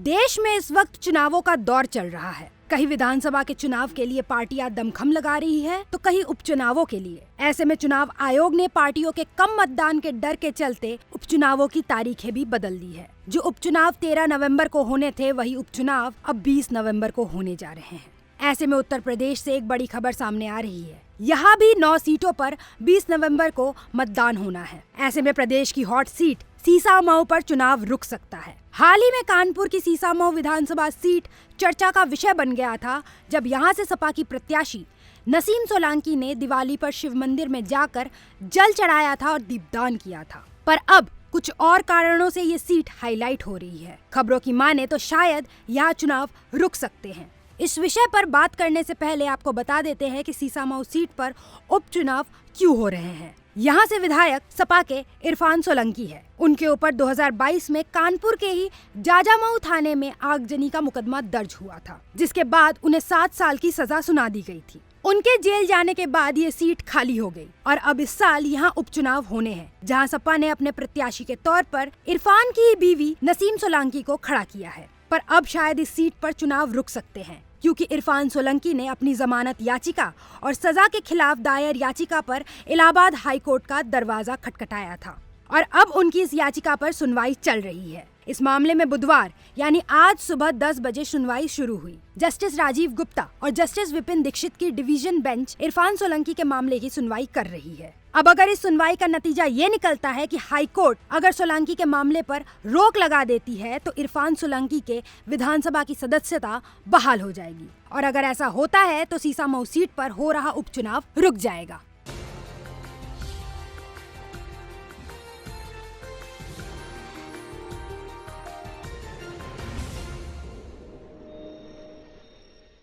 देश में इस वक्त चुनावों का दौर चल रहा है। कहीं विधानसभा के चुनाव के लिए पार्टियां दमखम लगा रही है तो कहीं उपचुनावों के लिए। ऐसे में चुनाव आयोग ने पार्टियों के कम मतदान के डर के चलते उपचुनावों की तारीखें भी बदल दी है। जो उपचुनाव 13 नवंबर को होने थे वही उपचुनाव अब 20 नवंबर को होने जा रहे हैं। ऐसे में उत्तर प्रदेश से एक बड़ी खबर सामने आ रही है। यहाँ भी 9 सीटों पर 20 नवंबर को मतदान होना है। ऐसे में प्रदेश की हॉट सीट सीसामऊ पर चुनाव रुक सकता है। हाल ही में कानपुर की सीसामऊ विधानसभा सीट चर्चा का विषय बन गया था, जब यहाँ से सपा की प्रत्याशी नसीम सोलंकी ने दिवाली पर शिव मंदिर में जाकर जल चढ़ाया था और दीपदान किया था। पर अब कुछ और कारणों से ये सीट हाईलाइट हो रही है। खबरों की माने तो शायद यहाँ चुनाव रुक सकते हैं। इस विषय पर बात करने से पहले आपको बता देते हैं कि सीसामऊ सीट पर उपचुनाव क्यों हो रहे हैं। यहाँ से विधायक सपा के इरफान सोलंकी है। उनके ऊपर 2022 में कानपुर के ही जाजामऊ थाने में आगजनी का मुकदमा दर्ज हुआ था, जिसके बाद उन्हें 7 साल की सजा सुना दी गई थी। उनके जेल जाने के बाद ये सीट खाली हो गई और अब इस साल यहाँ उपचुनाव होने हैं, जहाँ सपा ने अपने प्रत्याशी के तौर पर इरफान की बीवी नसीम सोलंकी को खड़ा किया है। पर अब शायद इस सीट पर चुनाव रुक सकते हैं, क्योंकि इरफान सोलंकी ने अपनी जमानत याचिका और सजा के खिलाफ दायर याचिका पर इलाहाबाद हाई कोर्ट का दरवाजा खटखटाया था और अब उनकी इस याचिका पर सुनवाई चल रही है। इस मामले में बुधवार यानी आज सुबह 10 बजे सुनवाई शुरू हुई। जस्टिस राजीव गुप्ता और जस्टिस विपिन दीक्षित की डिवीजन बेंच इरफान सोलंकी के मामले की सुनवाई कर रही है। अब अगर इस सुनवाई का नतीजा ये निकलता है कि हाई कोर्ट अगर सोलंकी के मामले पर रोक लगा देती है तो इरफान सोलंकी के विधानसभा की सदस्यता बहाल हो जाएगी और अगर ऐसा होता है तो सीसामऊ सीट पर हो रहा उपचुनाव रुक जाएगा।